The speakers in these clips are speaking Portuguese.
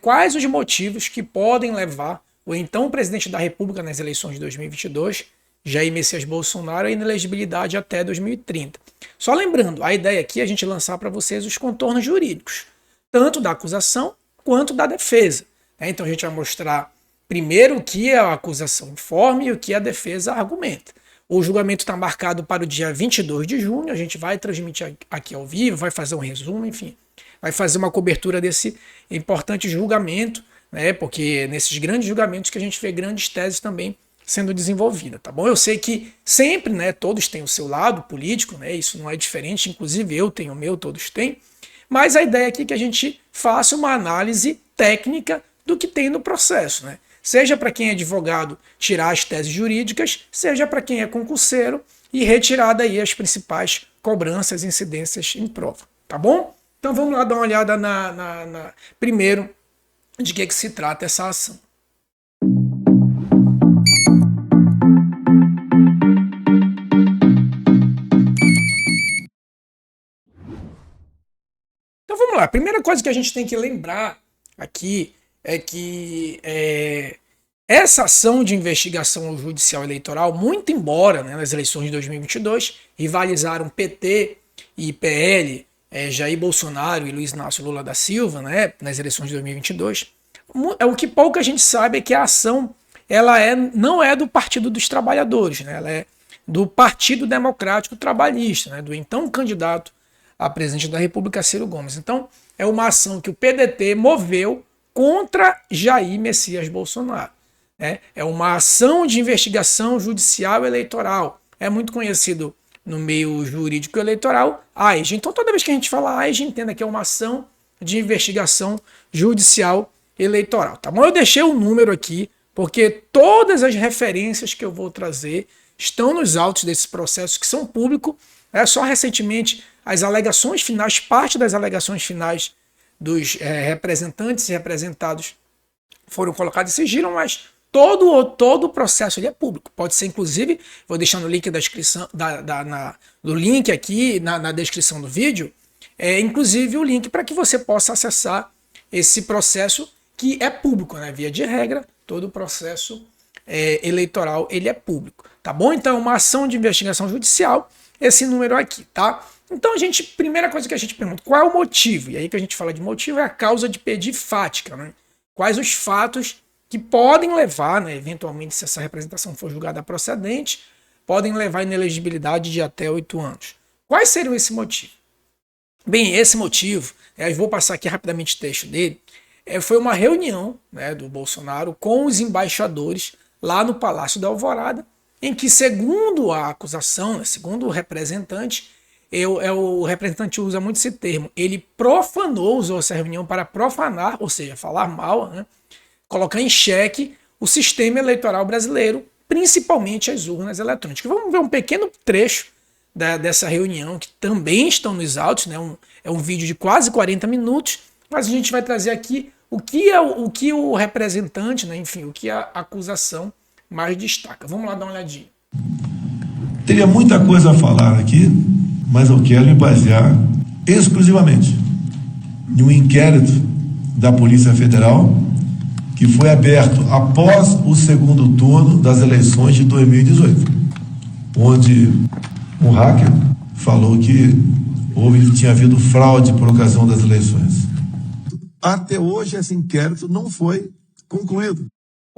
quais os motivos que podem levar o então presidente da República nas eleições de 2022, Jair Messias Bolsonaro, à inelegibilidade até 2030. Só lembrando, a ideia aqui é a gente lançar para vocês os contornos jurídicos, tanto da acusação quanto da defesa. Então a gente vai mostrar primeiro o que a acusação informa e o que a defesa argumenta. O julgamento está marcado para o dia 22 de junho, a gente vai transmitir aqui ao vivo, vai fazer um resumo, enfim, vai fazer uma cobertura desse importante julgamento, né? Porque nesses grandes julgamentos que a gente vê grandes teses também sendo desenvolvidas, tá bom? Eu sei que sempre, né, todos têm o seu lado político, né? Isso não é diferente, inclusive eu tenho o meu, todos têm, mas a ideia aqui é que a gente faça uma análise técnica do que tem no processo, né? Seja para quem é advogado tirar as teses jurídicas, seja para quem é concurseiro e retirar daí as principais cobranças, incidências em prova, tá bom? Então vamos lá dar uma olhada primeiro de que se trata essa ação. Então vamos lá, a primeira coisa que a gente tem que lembrar aqui é que essa ação de investigação judicial eleitoral, muito embora, né, nas eleições de 2022 rivalizaram PT e PL, Jair Bolsonaro e Luiz Inácio Lula da Silva, né, nas eleições de 2022, o que pouca gente sabe é que a ação não é do Partido dos Trabalhadores, né, ela é do Partido Democrático Trabalhista, né, do então candidato a presidente da República, Ciro Gomes. Então é uma ação que o PDT moveu contra Jair Messias Bolsonaro. É uma ação de investigação judicial eleitoral. É muito conhecido no meio jurídico eleitoral, AIJ. Então toda vez que a gente fala AIJ, entenda que é uma ação de investigação judicial eleitoral. Tá bom? Eu deixei o número aqui, porque todas as referências que eu vou trazer estão nos autos desse processo, que são públicos. Só recentemente as alegações finais, parte das alegações finais dos representantes e representados foram colocados em sigilo, mas todo o processo ele é público. Pode ser, inclusive, vou deixar no link da descrição, no link aqui na descrição do vídeo, inclusive o link para que você possa acessar esse processo que é público, né? Via de regra, todo o processo eleitoral ele é público, tá bom? Então, uma ação de investigação judicial, esse número aqui, tá? Então, primeira coisa que a gente pergunta, qual é o motivo? E aí que a gente fala de motivo é a causa de pedir fática, né? Quais os fatos que podem levar, né, eventualmente, se essa representação for julgada procedente, podem levar à inelegibilidade de até 8 anos. Quais seriam esse motivo? Bem, esse motivo, eu vou passar aqui rapidamente o texto dele, foi uma reunião, né, do Bolsonaro com os embaixadores lá no Palácio da Alvorada, em que, segundo a acusação, né, segundo o representante, o representante usa muito esse termo, ele usou essa reunião para profanar, ou seja, falar mal, né, colocar em xeque o sistema eleitoral brasileiro, principalmente as urnas eletrônicas. Vamos ver um pequeno trecho dessa reunião, que também estão nos autos, né, é um vídeo de quase 40 minutos, mas a gente vai trazer aqui o que o representante, né, enfim, o que a acusação mais destaca. Vamos lá dar uma olhadinha. Teria muita coisa a falar aqui, mas eu quero me basear exclusivamente em um inquérito da Polícia Federal que foi aberto após o segundo turno das eleições de 2018, onde um hacker falou que tinha havido fraude por ocasião das eleições. Até hoje esse inquérito não foi concluído.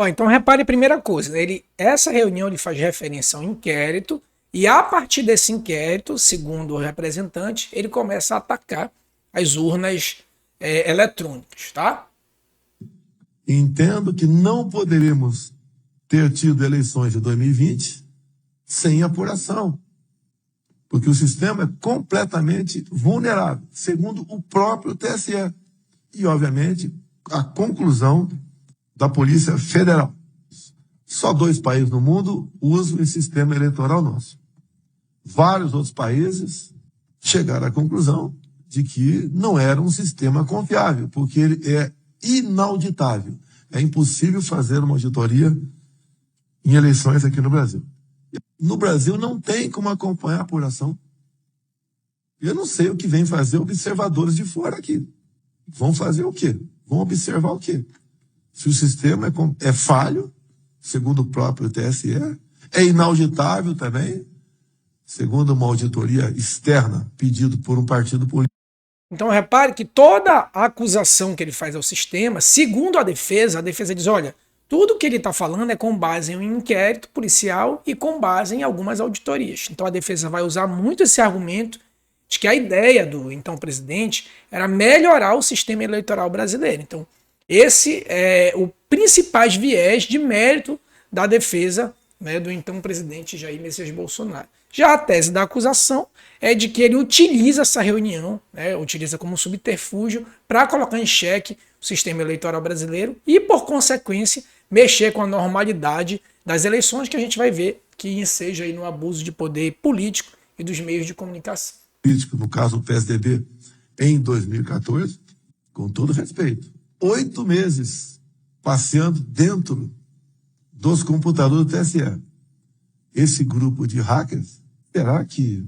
Então repare a primeira coisa, essa reunião ele faz referência a um inquérito e a partir desse inquérito, segundo o representante, ele começa a atacar as urnas eletrônicas, tá? Entendo que não poderíamos ter tido eleições de 2020 sem apuração, porque o sistema é completamente vulnerável, segundo o próprio TSE. E, obviamente, a conclusão da Polícia Federal. Só 2 países no mundo usam esse sistema eleitoral nosso. Vários outros países chegaram à conclusão de que não era um sistema confiável, porque ele é inauditável. É impossível fazer uma auditoria em eleições aqui no Brasil. No Brasil não tem como acompanhar a apuração. Eu não sei o que vem fazer observadores de fora aqui. Vão fazer o quê? vão observar o quê? Se o sistema é falho, segundo o próprio TSE, é inauditável também, segundo uma auditoria externa pedido por um partido político. Então repare que toda a acusação que ele faz ao sistema, segundo a defesa diz, olha, tudo que ele está falando é com base em um inquérito policial e com base em algumas auditorias. Então a defesa vai usar muito esse argumento de que a ideia do então presidente era melhorar o sistema eleitoral brasileiro. Então esse é o principais viés de mérito da defesa, né, do então presidente Jair Messias Bolsonaro. Já a tese da acusação é de que ele utiliza essa reunião, né, utiliza como subterfúgio para colocar em xeque o sistema eleitoral brasileiro e, por consequência, mexer com a normalidade das eleições, que a gente vai ver que enseja aí no abuso de poder político e dos meios de comunicação. Político, no caso do PSDB, em 2014, com todo respeito, 8 meses passeando dentro dos computadores do TSE. Esse grupo de hackers, será que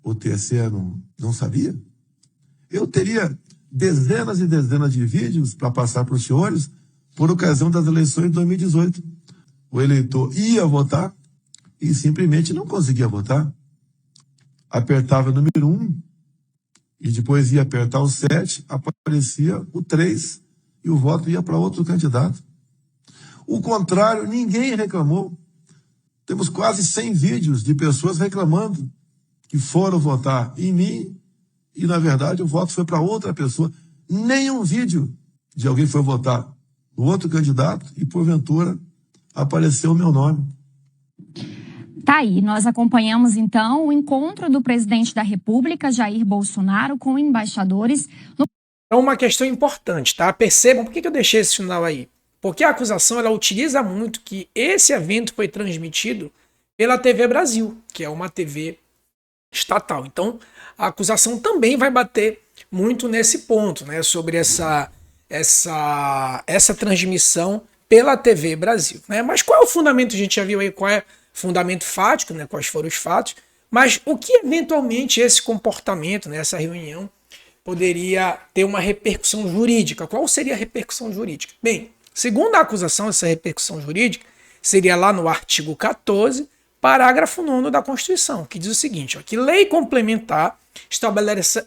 o TSE não sabia? Eu teria dezenas e dezenas de vídeos para passar para os senhores por ocasião das eleições de 2018. O eleitor ia votar e simplesmente não conseguia votar. Apertava o número 1 e depois ia apertar o 7, aparecia o 3 e o voto ia para outro candidato. O contrário, ninguém reclamou. Temos quase 100 vídeos de pessoas reclamando que foram votar em mim e, na verdade, o voto foi para outra pessoa. Nenhum vídeo de alguém foi votar no outro candidato e, porventura, apareceu o meu nome. Tá aí, nós acompanhamos então o encontro do presidente da República, Jair Bolsonaro, com embaixadores. É uma questão importante, tá? Percebam por que eu deixei esse sinal aí. Porque a acusação ela utiliza muito que esse evento foi transmitido pela TV Brasil, que é uma TV estatal. Então, a acusação também vai bater muito nesse ponto, né? Sobre essa transmissão pela TV Brasil, né? Mas qual é o fundamento? A gente já viu aí qual é o fundamento fático, né? Quais foram os fatos. Mas o que eventualmente esse comportamento, né? Essa reunião poderia ter uma repercussão jurídica. Qual seria a repercussão jurídica? Bem, segundo a acusação, essa repercussão jurídica seria lá no artigo 14, parágrafo 9º da Constituição, que diz o seguinte, ó, que lei complementar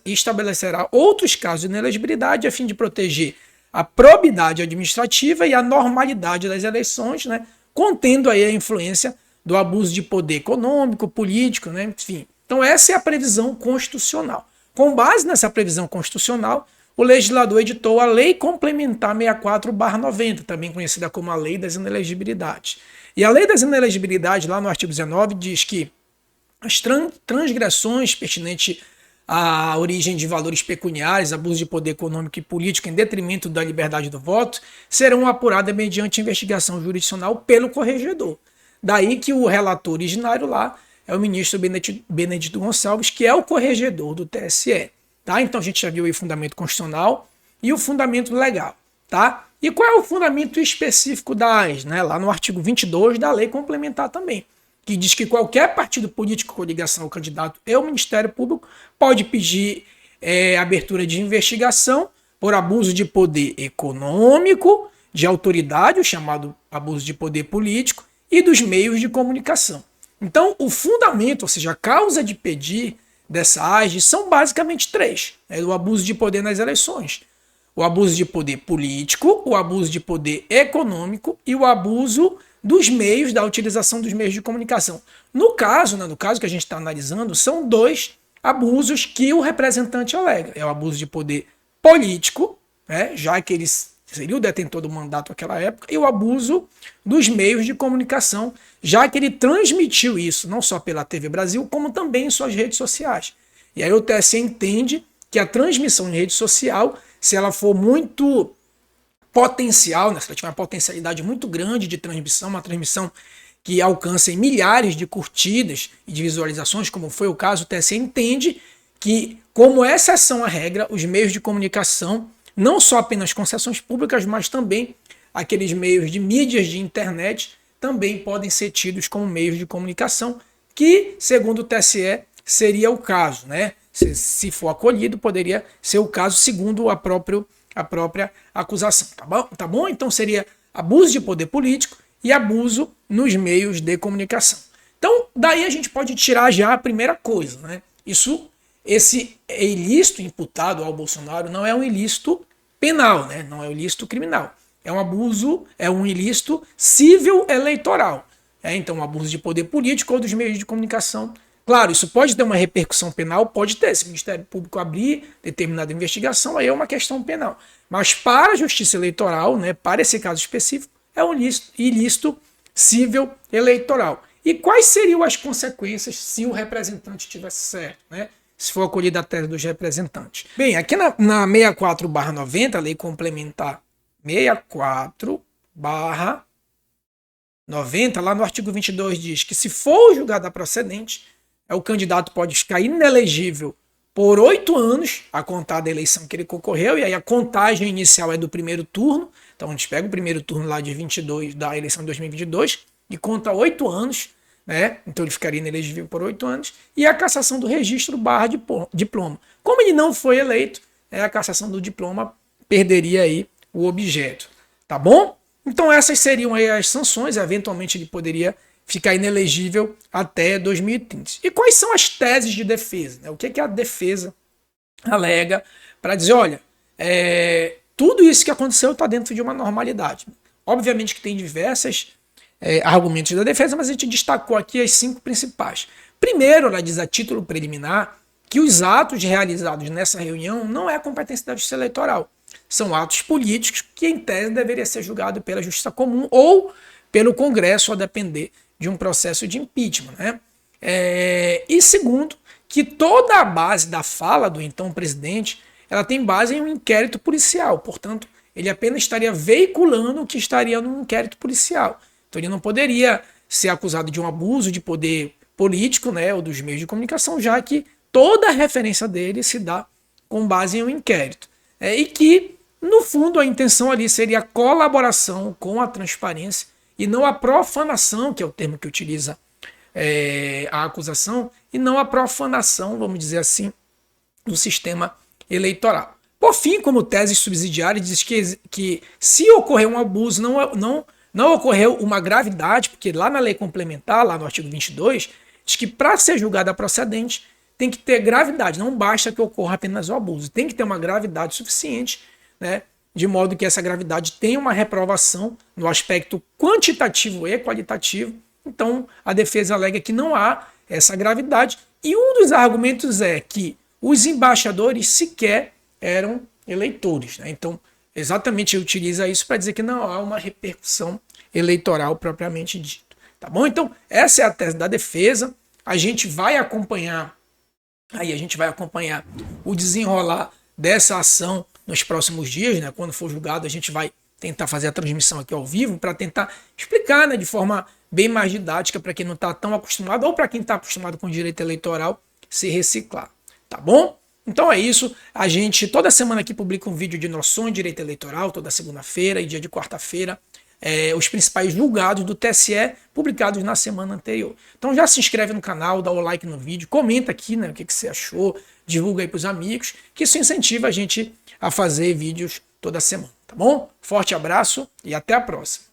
estabelecerá outros casos de inelegibilidade a fim de proteger a probidade administrativa e a normalidade das eleições, né, contendo aí a influência do abuso de poder econômico, político, né, enfim. Então essa é a previsão constitucional. Com base nessa previsão constitucional, o legislador editou a Lei Complementar 64/90, também conhecida como a Lei das Inelegibilidades. E a Lei das Inelegibilidades, lá no artigo 19, diz que as transgressões pertinentes à origem de valores pecuniários, abuso de poder econômico e político em detrimento da liberdade do voto, serão apuradas mediante investigação jurisdicional pelo corregedor. Daí que o relator originário lá é o ministro Benedito Gonçalves, que é o corregedor do TSE. Tá? Então a gente já viu aí o fundamento constitucional e o fundamento legal. Tá? E qual é o fundamento específico da AIS? Né? Lá no artigo 22 da lei complementar também, que diz que qualquer partido político com ligação ao candidato e ao Ministério Público pode pedir abertura de investigação por abuso de poder econômico, de autoridade, o chamado abuso de poder político, e dos meios de comunicação. Então, o fundamento, ou seja, a causa de pedir dessa AGE são basicamente 3. O abuso de poder nas eleições, o abuso de poder político, o abuso de poder econômico e o abuso dos meios, da utilização dos meios de comunicação. No caso que a gente está analisando, são 2 abusos que o representante alega. É o abuso de poder político, né, já que ele seria o detentor do mandato naquela época, e o abuso dos meios de comunicação, já que ele transmitiu isso não só pela TV Brasil, como também em suas redes sociais. E aí o TSE entende que a transmissão em rede social, se ela for muito potencial, né, se ela tiver uma potencialidade muito grande de transmissão, uma transmissão que alcance milhares de curtidas e de visualizações, como foi o caso, o TSE entende que, como exceção à regra, os meios de comunicação, não só apenas concessões públicas, mas também aqueles meios de mídias de internet também podem ser tidos como meios de comunicação, que, segundo o TSE, seria o caso, né? Se for acolhido, poderia ser o caso, segundo a próprio a própria acusação, tá bom? Então seria abuso de poder político e abuso nos meios de comunicação. Então, daí a gente pode tirar já a primeira coisa, né? Esse ilícito imputado ao Bolsonaro não é um ilícito penal, né? Não é um ilícito criminal. É um abuso, é um ilícito civil eleitoral. Então, um abuso de poder político ou dos meios de comunicação. Claro, isso pode ter uma repercussão penal, pode ter. Se o Ministério Público abrir determinada investigação, aí é uma questão penal. Mas para a Justiça Eleitoral, né, para esse caso específico, é um ilícito civil eleitoral. E quais seriam as consequências se o representante tivesse certo, né? Se for acolhida a tese dos representantes? Bem, aqui na 64/90, Lei Complementar 64/90, lá no artigo 22 diz que se for julgada procedente, o candidato pode ficar inelegível por 8 anos a contar da eleição que ele concorreu, e aí a contagem inicial é do primeiro turno. Então a gente pega o primeiro turno lá de 22 da eleição de 2022 e conta 8 anos, né? Então ele ficaria inelegível por 8 anos, e a cassação do registro / diploma. Como ele não foi eleito, a cassação do diploma perderia aí o objeto, tá bom? Então essas seriam aí as sanções, eventualmente ele poderia ficar inelegível até 2030. E quais são as teses de defesa, né? O que a defesa alega para dizer, olha, tudo isso que aconteceu está dentro de uma normalidade. Obviamente que tem diversos argumentos da defesa, mas a gente destacou aqui as 5 principais. Primeiro, ela diz a título preliminar que os atos realizados nessa reunião não é competência da Justiça Eleitoral. São atos políticos que, em tese, deveria ser julgado pela Justiça Comum ou pelo Congresso, a depender de um processo de impeachment, né? E segundo, que toda a base da fala do então presidente, ela tem base em um inquérito policial. Portanto, ele apenas estaria veiculando o que estaria num inquérito policial. Então ele não poderia ser acusado de um abuso de poder político, né, ou dos meios de comunicação, já que toda a referência dele se dá com base em um inquérito. E que, no fundo, a intenção ali seria a colaboração com a transparência e não a profanação, que é o termo que utiliza a acusação, e não a profanação, vamos dizer assim, do sistema eleitoral. Por fim, como tese subsidiária, diz que se ocorrer um abuso, não ocorreu uma gravidade, porque lá na lei complementar, lá no artigo 22, diz que para ser julgada procedente, tem que ter gravidade, não basta que ocorra apenas o abuso, tem que ter uma gravidade suficiente, né, de modo que essa gravidade tenha uma reprovação no aspecto quantitativo e qualitativo. Então, a defesa alega que não há essa gravidade, e um dos argumentos é que os embaixadores sequer eram eleitores, né? Então, exatamente utiliza isso para dizer que não há uma repercussão eleitoral propriamente dito, tá bom? Então, essa é a tese da defesa. A gente vai acompanhar o desenrolar dessa ação nos próximos dias, né? Quando for julgado, a gente vai tentar fazer a transmissão aqui ao vivo para tentar explicar, né, de forma bem mais didática para quem não está tão acostumado ou para quem está acostumado com o direito eleitoral se reciclar, tá bom? Então é isso, a gente toda semana aqui publica um vídeo de noções de direito eleitoral, toda segunda-feira e dia de quarta-feira, os principais julgados do TSE publicados na semana anterior. Então já se inscreve no canal, dá o like no vídeo, comenta aqui, né, o que você achou, divulga aí para os amigos, que isso incentiva a gente a fazer vídeos toda semana, tá bom? Forte abraço e até a próxima.